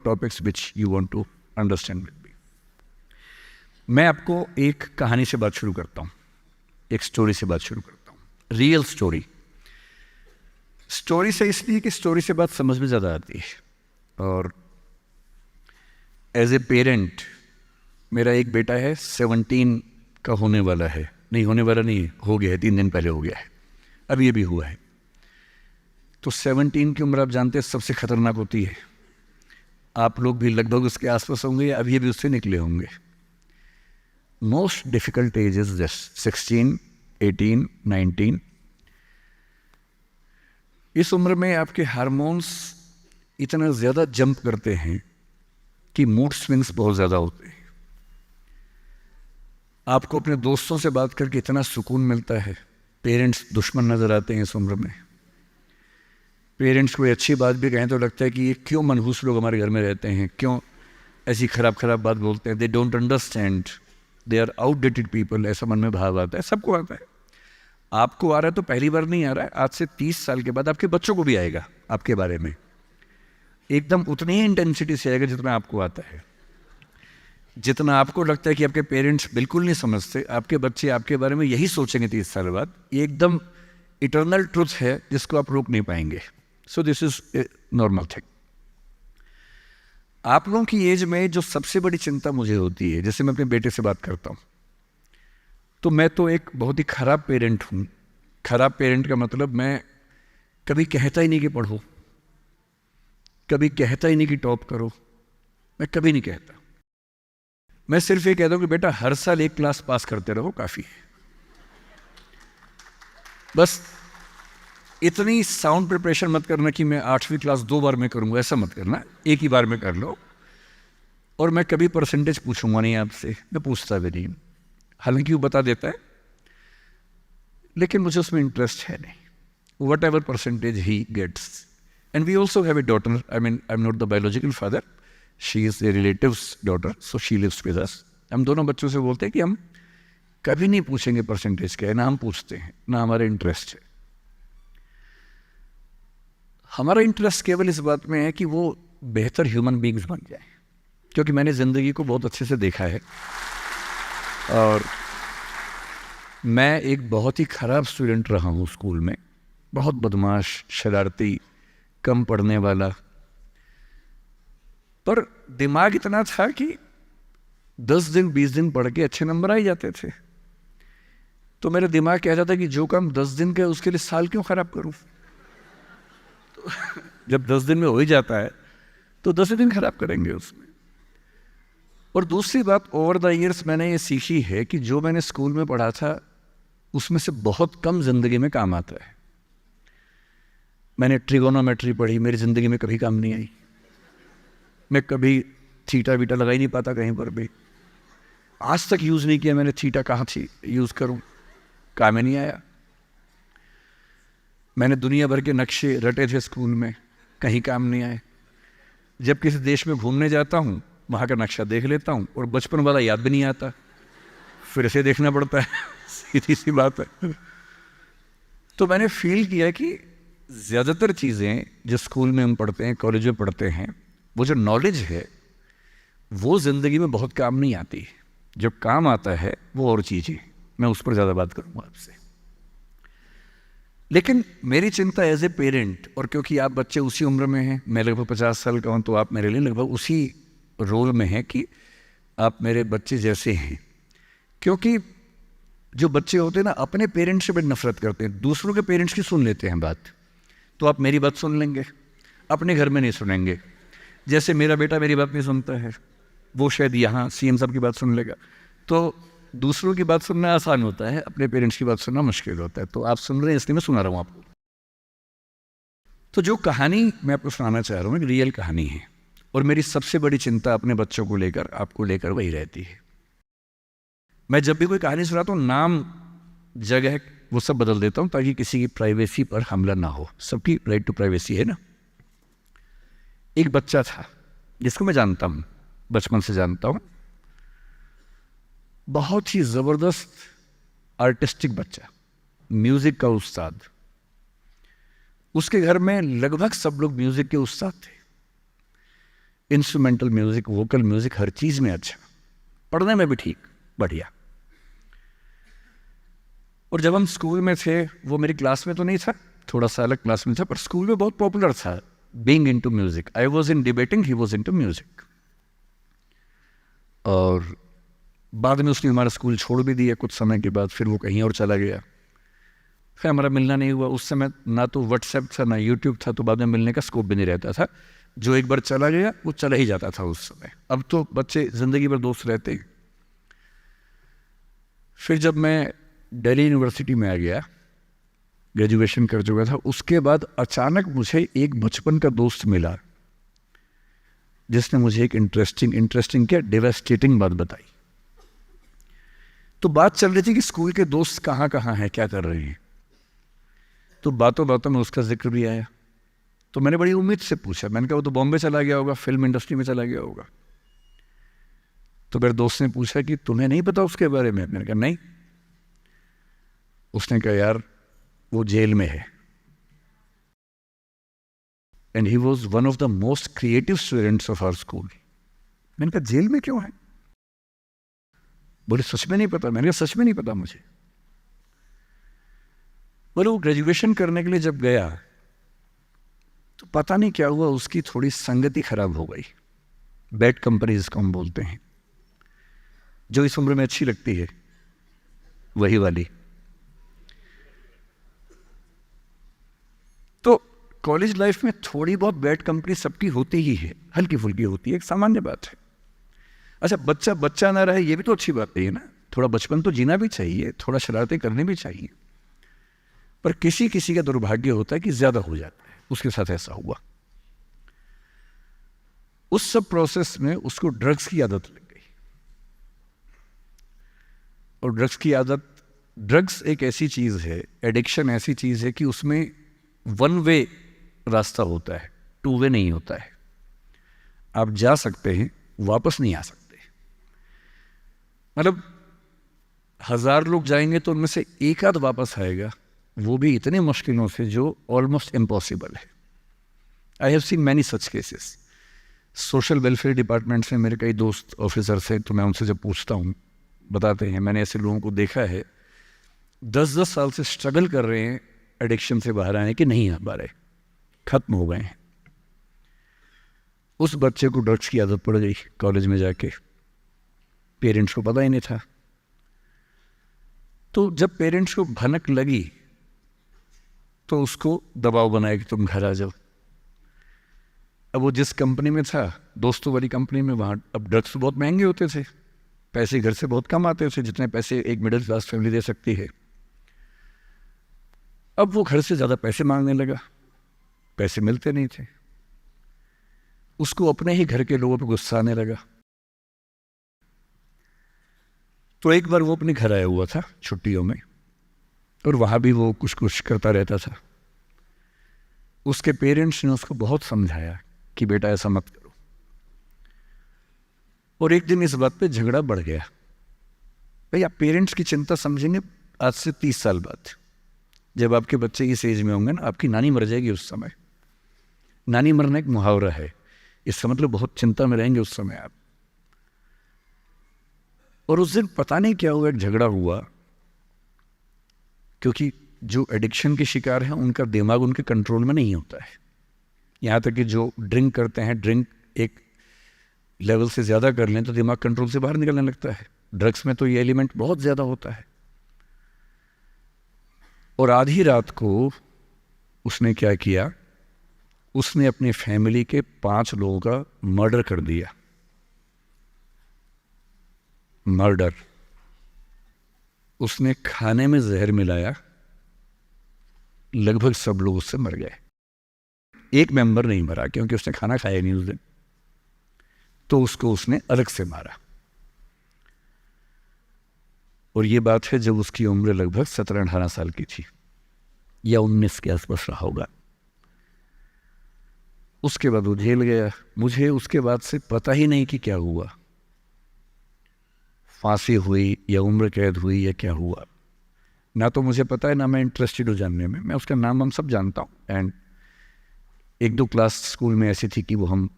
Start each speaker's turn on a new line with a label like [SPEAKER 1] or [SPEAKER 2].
[SPEAKER 1] topics which you want to understand with me. मैं आपको एक कहानी से बात शुरू करता हूँ, एक स्टोरी से बात शुरू करता हूँ, रियल स्टोरी। स्टोरी से इसलिए कि स्टोरी से बात समझ में ज़्यादा आती है। और एज ए पेरेंट, मेरा एक बेटा है, 17 का होने वाला है, नहीं होने वाला नहीं है, हो गया है, 3 दिन पहले हो गया है, अब ये भी हुआ है। तो 17 की उम्र आप जानते हैं सबसे खतरनाक होती है। आप लोग भी लगभग उसके आसपास होंगे या अभी अभी उससे निकले होंगे। Most difficult age is just 16, 18, 19। इस उम्र में आपके हार्मोन्स इतना ज़्यादा जंप करते हैं कि मूड स्विंग्स बहुत ज़्यादा होते हैं। आपको अपने दोस्तों से बात करके इतना सुकून मिलता है। पेरेंट्स दुश्मन नज़र आते हैं इस उम्र में। पेरेंट्स कोई अच्छी बात भी कहें तो लगता है कि ये क्यों मनहूस लोग हमारे घर में रहते हैं, क्यों ऐसी खराब बात बोलते हैं। They don't understand, they are outdated people, ऐसा मन में भाव आता है। सबको आता है। आपको आ रहा है तो पहली बार नहीं आ रहा है, आज से 30 साल के बाद आपके बच्चों को भी आएगा आपके बारे में, एकदम उतनी ही इंटेंसिटी से आएगा जितना आपको आता है। जितना आपको लगता है कि आपके पेरेंट्स बिल्कुल नहीं समझते, आपके बच्चे आपके बारे में यही सोचेंगे 30 साल बाद। ये एकदम इटर्नल ट्रुथ है जिसको आप रोक नहीं पाएंगे। So this is a normal thing. आप लोगों की एज में जो सबसे बड़ी चिंता मुझे होती है, जैसे मैं अपने बेटे से बात करता हूँ, तो मैं तो एक बहुत ही खराब पेरेंट हूँ। खराब पेरेंट का मतलब मैं कभी कहता ही नहीं कि पढ़ो, कभी कहता ही नहीं कि टॉप करो, मैं कभी नहीं कहता। मैं सिर्फ ये कहता हूँ कि बेटा हर साल एक क्लास पास करते रहो, काफ़ी है। बस इतनी साउंड प्रिपरेशन मत करना कि मैं 8वीं क्लास 2 बार में करूँगा, ऐसा मत करना, एक ही बार में कर लो। और मैं कभी परसेंटेज पूछूंगा नहीं आपसे, मैं पूछता भी नहीं, हालांकि वो बता देता है, लेकिन मुझे उसमें इंटरेस्ट है नहीं। वट एवर परसेंटेज ही gets. And we also have a daughter, I am not the biological father, she is a relative's daughter, so she lives with us. हम दोनों बच्चों से बोलते हैं कि हम कभी नहीं पूछेंगे परसेंटेज क्या है, ना हम पूछते हैं, ना हमारा इंटरेस्ट है। हमारा इंटरेस्ट केवल इस बात में है कि वो बेहतर ह्यूमन बीइंग्स बन जाए, क्योंकि मैंने ज़िंदगी को बहुत अच्छे से देखा है। और मैं एक बहुत ही ख़राब स्टूडेंट रहा हूँ स्कूल में, बहुत बदमाश, शरारती, कम पढ़ने वाला। पर दिमाग इतना था कि 10 दिन 20 दिन पढ़ के अच्छे नंबर आ ही जाते थे। तो मेरा दिमाग कह जाता कि जो काम 10 दिन का है उसके लिए साल क्यों ख़राब करूँ। तो जब 10 दिन में हो ही जाता है तो 10 दिन खराब करेंगे उसमें। और दूसरी बात, ओवर द ईयर्स मैंने ये सीखी है कि जो मैंने स्कूल में पढ़ा था उसमें से बहुत कम ज़िंदगी में काम आता है। मैंने ट्रिगोनोमेट्री पढ़ी, मेरी ज़िंदगी में कभी काम नहीं आई। मैं कभी थीटा वीटा लगा ही नहीं पाता कहीं पर भी, आज तक यूज़ नहीं किया मैंने। थीटा कहाँ थी यूज़ करूँ, काम में नहीं आया। मैंने दुनिया भर के नक्शे रटे थे स्कूल में, कहीं काम नहीं आए। जब किसी देश में घूमने जाता हूँ वहाँ का नक्शा देख लेता हूँ और बचपन वाला याद भी नहीं आता, फिर से देखना पड़ता है। सीधी सी बात है। तो मैंने फील किया कि ज़्यादातर चीज़ें जो स्कूल में हम पढ़ते हैं, कॉलेज में पढ़ते हैं, वो जो नॉलेज है वो ज़िंदगी में बहुत काम नहीं आती। जब काम आता है वो और चीज़ें, मैं उस पर ज़्यादा बात करूँगा आपसे। लेकिन मेरी चिंता एज ए पेरेंट, और क्योंकि आप बच्चे उसी उम्र में हैं, मैं लगभग 50 साल का हूँ, तो आप मेरे लिए लगभग उसी रोल में हैं कि आप मेरे बच्चे जैसे हैं। क्योंकि जो बच्चे होते हैं ना, अपने पेरेंट्स से बड़ी नफरत करते हैं, दूसरों के पेरेंट्स की सुन लेते हैं बात। तो आप मेरी बात सुन लेंगे, अपने घर में नहीं सुनेंगे। जैसे मेरा बेटा मेरी बात नहीं सुनता है, वो शायद यहाँ CM साहब की बात सुन लेगा। तो दूसरों की बात सुनना आसान होता है, अपने पेरेंट्स की बात सुनना मुश्किल होता है। तो आप सुन रहे हैं इसलिए मैं सुना रहा हूँ आपको। तो जो कहानी मैं आपको सुनाना चाह रहा हूँ एक रियल कहानी है, और मेरी सबसे बड़ी चिंता अपने बच्चों को लेकर, आपको लेकर वही रहती है। मैं जब भी कोई कहानी सुनाता हूँ, नाम, जगह, वो सब बदल देता हूँ ताकि किसी की प्राइवेसी पर हमला ना हो। सबकी राइट टू प्राइवेसी है ना। एक बच्चा था जिसको मैं जानता हूँ, बचपन से जानता हूँ, बहुत ही ज़बरदस्त आर्टिस्टिक बच्चा, म्यूज़िक का उस्ताद। उसके घर में लगभग सब लोग म्यूज़िक के उस्ताद थे। इंस्ट्रूमेंटल म्यूज़िक, वोकल म्यूज़िक, हर चीज़ में अच्छा, पढ़ने में भी ठीक, बढ़िया। और जब हम स्कूल में थे, वो मेरी क्लास में तो नहीं था, थोड़ा सा अलग क्लास में था, पर स्कूल में बहुत पॉपुलर था being into music. I was in debating, he was into music. और बाद में उसने हमारा स्कूल छोड़ भी दिया कुछ समय के बाद, फिर वो कहीं और चला गया, फिर हमारा मिलना नहीं हुआ। उस समय ना तो व्हाट्सएप था ना यूट्यूब था, तो बाद में मिलने का स्कोप भी नहीं रहता था। जो एक बार चला गया वो चला ही जाता था उस समय। अब तो बच्चे ज़िंदगी भर दोस्त रहते हैं। फिर जब मैं दिल्ली यूनिवर्सिटी में आ गया, ग्रेजुएशन कर चुका था, उसके बाद अचानक मुझे एक बचपन का दोस्त मिला जिसने मुझे एक इंटरेस्टिंग क्या, डेवास्टेटिंग बात बताई। तो बात चल रही थी कि स्कूल के दोस्त कहाँ कहाँ हैं, क्या कर रहे हैं। तो बातों बातों में उसका जिक्र भी आया। तो मैंने बड़ी उम्मीद से पूछा, मैंने कहा वो तो बॉम्बे चला गया होगा, फिल्म इंडस्ट्री में चला गया होगा। तो मेरे दोस्त ने पूछा कि तुम्हें नहीं पता उसके बारे में? मैंने कहा नहीं। उसने कहा यार वो जेल में है, and he was one of the most creative students of our school. मैंने कहा जेल में क्यों है? बोले सच में नहीं पता। मैंने कहा सच में नहीं पता मुझे। बोले वो ग्रेजुएशन करने के लिए जब गया तो पता नहीं क्या हुआ, उसकी थोड़ी संगति खराब हो गई। बैड कंपनी जिसको हम बोलते हैं, जो इस उम्र में अच्छी लगती है, वही वाली। तो कॉलेज लाइफ में थोड़ी बहुत बैड कंपनी सबकी होती ही है, हल्की फुल्की होती है, एक सामान्य बात है। अच्छा, बच्चा बच्चा ना रहे ये भी तो अच्छी बात नहीं है ना। थोड़ा बचपन तो जीना भी चाहिए, थोड़ा शरारतें करनी भी चाहिए। पर किसी किसी का दुर्भाग्य होता है कि ज्यादा हो जाता है। उसके साथ ऐसा हुआ। उस सब प्रोसेस में उसको ड्रग्स की आदत लग गई। और ड्रग्स एक ऐसी चीज है, एडिक्शन ऐसी चीज है कि उसमें वन वे रास्ता होता है, टू वे नहीं होता है। आप जा सकते हैं, वापस नहीं आ सकते। मतलब 1000 लोग जाएंगे तो उनमें से एक आध वापस आएगा, वो भी इतने मुश्किलों से जो ऑलमोस्ट इम्पॉसिबल है। I have seen many such cases. Social welfare department से मेरे कई दोस्त ऑफिसर्स हैं, तो मैं उनसे जब पूछता हूँ, बताते हैं मैंने ऐसे लोगों को देखा है 10-10 साल से स्ट्रगल कर रहे हैं एडिक्शन से बाहर आने, कि नहीं आ पा रहे, खत्म हो गए हैं। उस बच्चे को ड्रग्स की आदत पड़ गई कॉलेज में जाके, पेरेंट्स को पता ही नहीं था। तो जब पेरेंट्स को भनक लगी तो उसको दबाव बनाया कि तुम घर आ जाओ। अब वो जिस कंपनी में था, दोस्तों वाली कंपनी में, वहाँ अब ड्रग्स बहुत महंगे होते थे, पैसे घर से बहुत कम आते थे, जितने पैसे एक मिडिल क्लास फैमिली दे सकती है। अब वो घर से ज़्यादा पैसे मांगने लगा, पैसे मिलते नहीं थे। उसको अपने ही घर के लोगों पर गुस्सा आने लगा। तो एक बार वो अपने घर आया हुआ था छुट्टियों में, और वहाँ भी वो कुछ कुछ करता रहता था। उसके पेरेंट्स ने उसको बहुत समझाया कि बेटा ऐसा मत करो। और एक दिन इस बात पे झगड़ा बढ़ गया। भाई आप पेरेंट्स की चिंता समझेंगे आज से 30 साल बाद, जब आपके बच्चे इस एज में होंगे ना, आपकी नानी मर जाएगी उस समय। नानी मरना एक मुहावरा है, इसका मतलब बहुत चिंता में रहेंगे उस समय आप। और उस दिन पता नहीं क्या हुआ, एक झगड़ा हुआ, क्योंकि जो एडिक्शन के शिकार हैं उनका दिमाग उनके कंट्रोल में नहीं होता है। यहाँ तक कि जो ड्रिंक करते हैं, ड्रिंक एक लेवल से ज़्यादा कर लें तो दिमाग कंट्रोल से बाहर निकलने लगता है। ड्रग्स में तो ये एलिमेंट बहुत ज़्यादा होता है। और आधी रात को उसने क्या किया, उसने अपनी फैमिली के 5 लोगों का मर्डर कर दिया। मर्डर। उसने खाने में जहर मिलाया, लगभग सब लोग उससे मर गए। एक मेंबर नहीं मरा क्योंकि उसने खाना खाया नहीं उस दिन, तो उसको उसने अलग से मारा। और ये बात है जब उसकी उम्र लगभग 17-18 साल की थी, या 19 के आसपास रहा होगा। उसके बाद वो जेल गया। मुझे उसके बाद से पता ही नहीं कि क्या हुआ, फांसी हुई या उम्र कैद हुई या क्या हुआ, ना तो मुझे पता है, ना मैं इंटरेस्टेड हूँ जानने में। मैं उसका नाम हम सब जानता हूँ। एंड 1-2 क्लास स्कूल में ऐसी थी कि वो हम